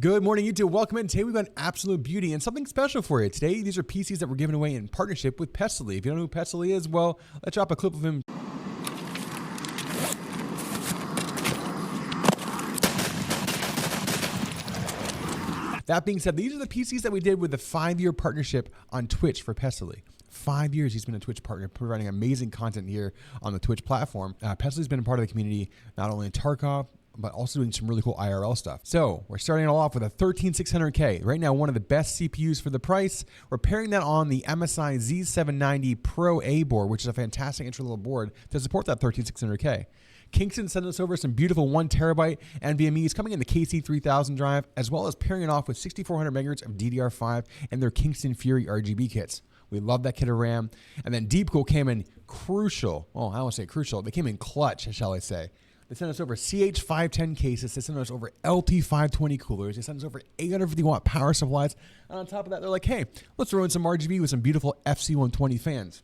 Good morning, YouTube. Welcome in. Today we've got an absolute beauty and something special for you. Today, these are PCs that we're giving away in partnership with Pestily. If you don't know who Pestily is, well, let's drop a clip of him. That being said, these are the PCs that we did with the 5-year partnership on Twitch for Pestily. 5 years he's been a Twitch partner, providing amazing content here on the Twitch platform. Pestily's been a part of the community, not only in Tarkov, but also doing some really cool IRL stuff. So we're starting it all off with a 13600K. Right now, one of the best CPUs for the price. We're pairing that on the MSI Z790 Pro A board, which is a fantastic entry-level board to support that 13600K. Kingston sent us over some beautiful 1TB NVMEs coming in the KC3000 drive, as well as pairing it off with 6400 megahertz of DDR5 and their Kingston Fury RGB kits. We love that kit of RAM. And then Deepcool came in crucial. Well, I won't say crucial. They came in clutch, shall I say. They sent us over CH510 cases. They sent us over LT520 coolers. They sent us over 850 watt power supplies. And on top of that, they're like, hey, let's throw in some RGB with some beautiful FC120 fans.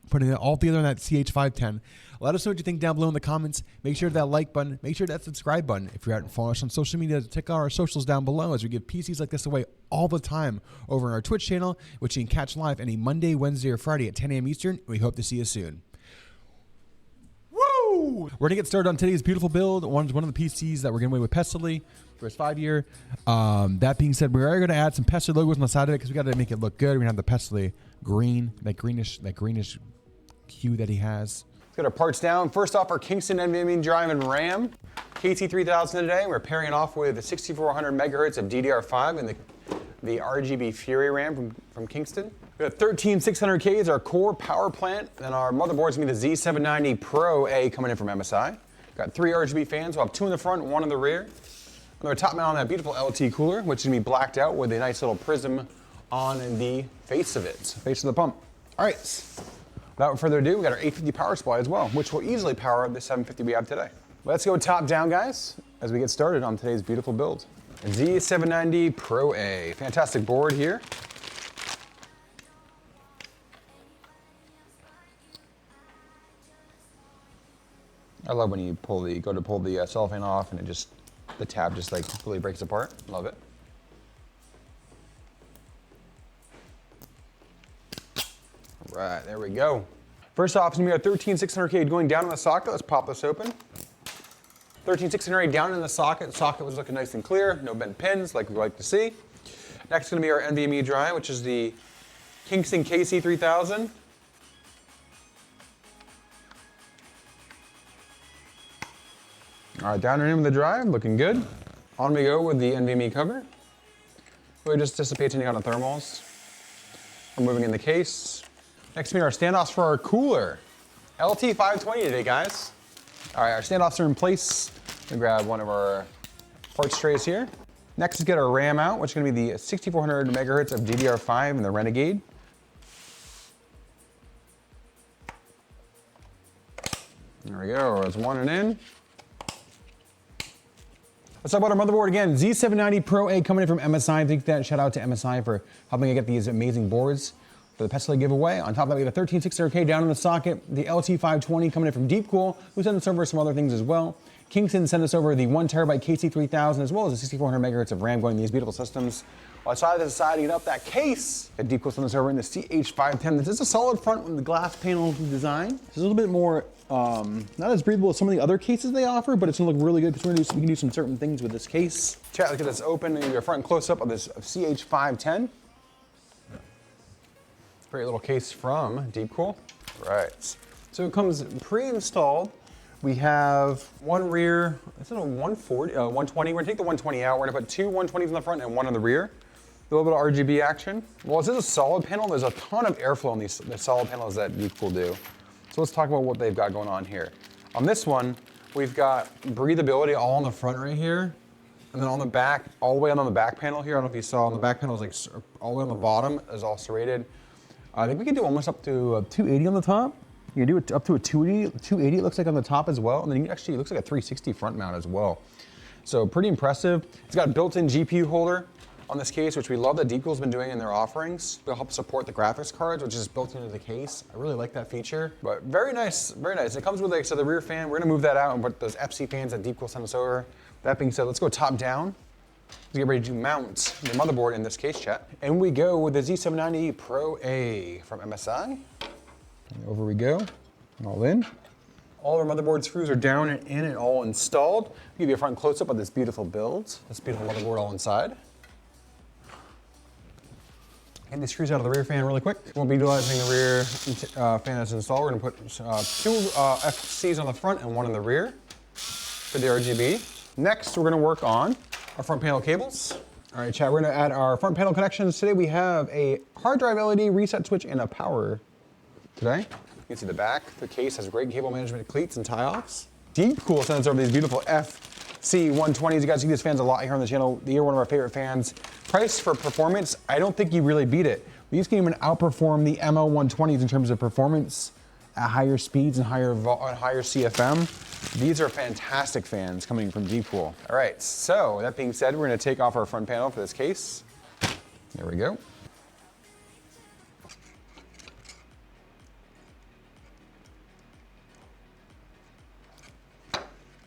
Putting it all together on that CH510. Let us know what you think down below in the comments. Make sure that like button. Make sure that subscribe button. If you're out and following us on social media, check out our socials down below as we give PCs like this away all the time over on our Twitch channel, which you can catch live any Monday, Wednesday, or Friday at 10 a.m. Eastern. We hope to see you soon. We're gonna get started on today's beautiful build. One of the PCs that we're giving away with Pestily for his 5-year. That being said, we are gonna add some Pestily logos on the side of it because we got to make it look good. We're gonna have the Pestily green, that greenish hue that he has. Let's get our parts down. First off, our Kingston NVMe drive and RAM, KC3000 today. We're pairing it off with the 6400 megahertz of DDR5 and the RGB Fury RAM from Kingston. We got 13600K is our core power plant, and our motherboard's gonna be the Z790 Pro A coming in from MSI. Got 3 RGB fans. We'll have 2 in the front and 1 in the rear. And our top mount on that beautiful LT cooler, which is gonna be blacked out with a nice little prism on the face of it, face of the pump. All right, without further ado, we got our 850 power supply as well, which will easily power the 750 we have today. Let's go top down, guys, as we get started on today's beautiful build. Z790 Pro A, fantastic board here. I love when you go to pull the cellophane off and the tab just like completely breaks apart. Love it. All right, there we go. First off, it's gonna be our 13600K going down in the socket. Let's pop this open. 13600K down in the socket. The socket was looking nice and clear, no bent pins like we like to see. Next is gonna be our NVMe drive, which is the Kingston KC3000. All right, down and in with the drive, looking good. On we go with the NVMe cover. Really just dissipates any kind of thermals. Removing in the case. Next to me are our standoffs for our cooler. LT520 today, guys. All right, our standoffs are in place. I'm gonna grab one of our parts trays here. Next is get our RAM out, which is gonna be the 6400 megahertz of DDR5 and the Renegade. There we go, it's one and in. Let's talk about our motherboard again. Z790 Pro A coming in from MSI. Thank that. Shout out to MSI for helping me get these amazing boards for the Pestily giveaway. On top of that, we have a 13600K down in the socket. The LT520 coming in from Deepcool, who sent us over some other things as well. Kingston sent us over the 1TB KC3000 as well as the 6400 megahertz of RAM going in these beautiful systems. While I decided to get up that case, Deepcool sent us over in the CH510. This is a solid front with the glass panel design. It's a little bit more not as breathable as some of the other cases they offer, but it's gonna look really good because we can do some certain things with this case. Chat, look at this open and your front close-up of this CH510. Great little case from Deepcool. Right. So it comes pre-installed. We have one rear, is it a 140, 120? We're gonna take the 120 out. We're gonna put 2 120s in the front and 1 in the rear. A little bit of RGB action. Well, this is a solid panel. There's a ton of airflow on the solid panels that Deepcool do. So let's talk about what they've got going on here. On this one, we've got breathability all on the front right here. And then on the back, all the way on the back panel here, I don't know if you saw, on the back panel is like all the way on the bottom is all serrated. I think we can do almost up to a 280 on the top. You can do it up to a 280 it looks like on the top as well. And then actually it looks like a 360 front mount as well. So pretty impressive. It's got a built-in GPU holder on this case, which we love that Deepcool's been doing in their offerings. They'll help support the graphics cards, which is built into the case. I really like that feature, but very nice, very nice. It comes with, like I said, the rear fan. We're gonna move that out and put those FC fans that Deepcool sent us over. That being said, let's go top down. Let's get ready to mount the motherboard in this case, chat. And we go with the Z790 Pro A from MSI. And over we go, all in. All our motherboard screws are down and in and all installed. I'll give you a front close-up of this beautiful build, this beautiful motherboard all inside. Get these screws out of the rear fan really quick. Won't be utilizing the rear fan as installed. We're gonna put two FCs on the front and one in the rear for the RGB. Next, we're gonna work on our front panel cables. All right, chat, we're gonna add our front panel connections. Today we have a hard drive LED reset switch and a power today. You can see the back. The case has great cable management cleats and tie-offs. Deepcool sends over these beautiful FC120s. You guys see these fans a lot here on the channel. They're one of our favorite fans. Price for performance, I don't think you really beat it. These can even outperform the ML120s in terms of performance at higher speeds and higher CFM. These are fantastic fans coming from Deepcool. All right, so that being said, we're gonna take off our front panel for this case. There we go.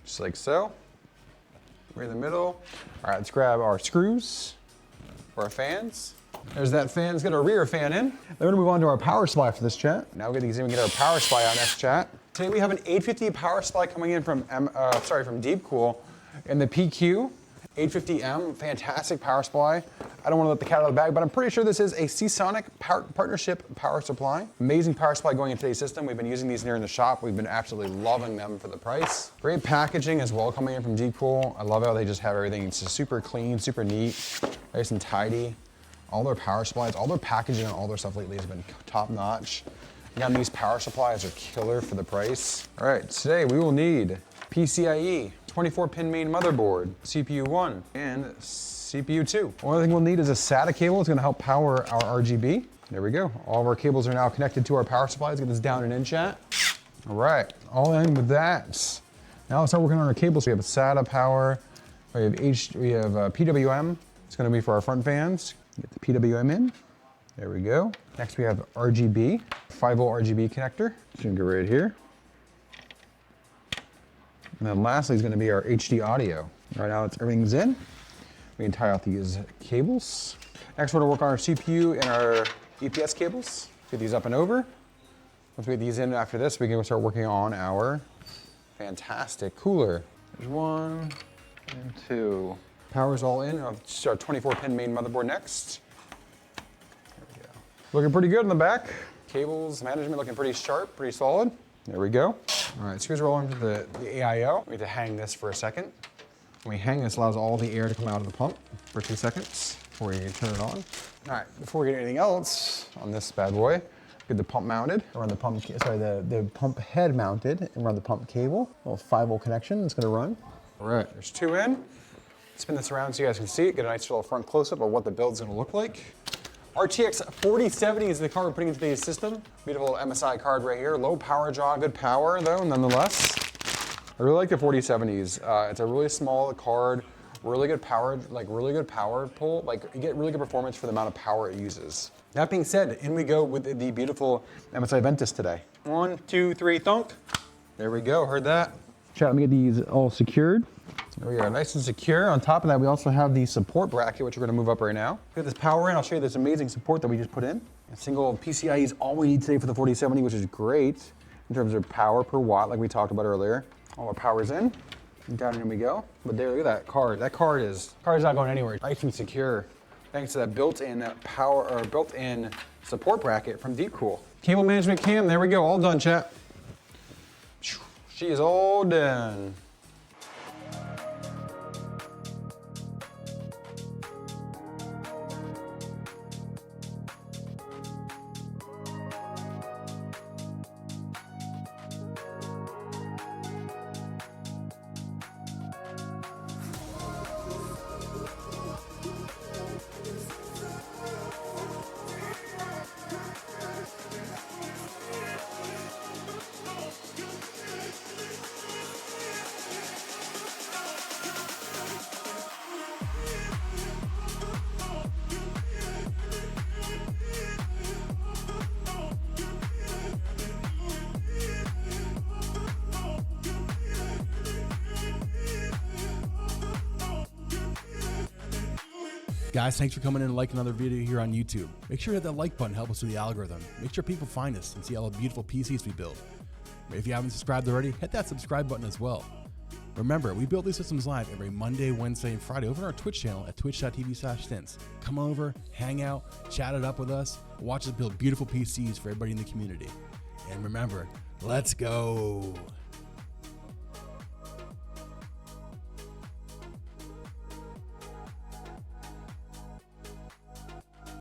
Just like so. We're in the middle. All right, let's grab our screws for our fans. There's that fan. Let's get our rear fan in. Then we're gonna move on to our power supply for this chat. Now we're gonna get our power supply on next chat. Today we have an 850 power supply coming in from from Deepcool in the PQ 850M. Fantastic power supply. I don't want to let the cat out of the bag, but I'm pretty sure this is a Seasonic partnership power supply. Amazing power supply going in today's system. We've been using these here in the shop. We've been absolutely loving them for the price. Great packaging as well coming in from Deepcool. I love how they just have everything. It's just super clean, super neat, nice and tidy. All their power supplies, all their packaging and all their stuff lately has been top notch. Again, these power supplies are killer for the price. All right, today we will need PCIe, 24-pin main motherboard, CPU 1, and CPU 2. Only thing we'll need is a SATA cable. It's gonna help power our RGB. There we go. All of our cables are now connected to our power supply. Let's get this down and in, chat. All right, all in with that. Now let's start working on our cables. We have SATA power, we have PWM. It's gonna be for our front fans. Get the PWM in. There we go. Next we have RGB, 5-volt RGB connector. It's gonna go right here. And then lastly is gonna be our HD audio. Right now everything's in. We can tie out these cables. Next we're gonna work on our CPU and our EPS cables. Get these up and over. Once we get these in after this, we can start working on our fantastic cooler. There's 1 and 2. Power's all in. I'll start 24-pin main motherboard next. There we go. Looking pretty good in the back. Cables management looking pretty sharp, pretty solid. There we go. All right, screws are all into the AIO. We have to hang this for a second. When we hang this, allows all the air to come out of the pump for 2 seconds before you turn it on. All right, before we get anything else on this bad boy, get the pump mounted. Run the pump, the pump head mounted, and run the pump cable. A little 5-volt connection. It's gonna run. All right, there's 2 in. Spin this around so you guys can see it. Get a nice little front close-up of what the build's gonna look like. RTX 4070 is the card we're putting into today's system. Beautiful MSI card right here. Low power draw, good power though, nonetheless. I really like the 4070s. It's a really small card, really good power, really good power pull. You get really good performance for the amount of power it uses. That being said, in we go with the beautiful MSI Ventus today. 1, 2, 3, thunk. There we go, heard that. Chat, let me get these all secured. There we are, nice and secure. On top of that, we also have the support bracket, which we're gonna move up right now. Get this power in, I'll show you this amazing support that we just put in. A single PCIe is all we need today for the 4070, which is great in terms of power per watt, like we talked about earlier. All our power's in, and down in we go. But there, look at that card. That card is not going anywhere. Nice and secure, thanks to that built-in power, or built-in support bracket from Deepcool. Cable management cam, there we go, all done, chat. She is all done. Guys, thanks for coming in and liking another video here on YouTube. Make sure to hit that like button, help us with the algorithm. Make sure people find us and see all the beautiful PCs we build. If you haven't subscribed already, hit that subscribe button as well. Remember, we build these systems live every Monday, Wednesday, and Friday over on our Twitch channel at twitch.tv/stints. Come over, hang out, chat it up with us, watch us build beautiful PCs for everybody in the community. And remember, let's go.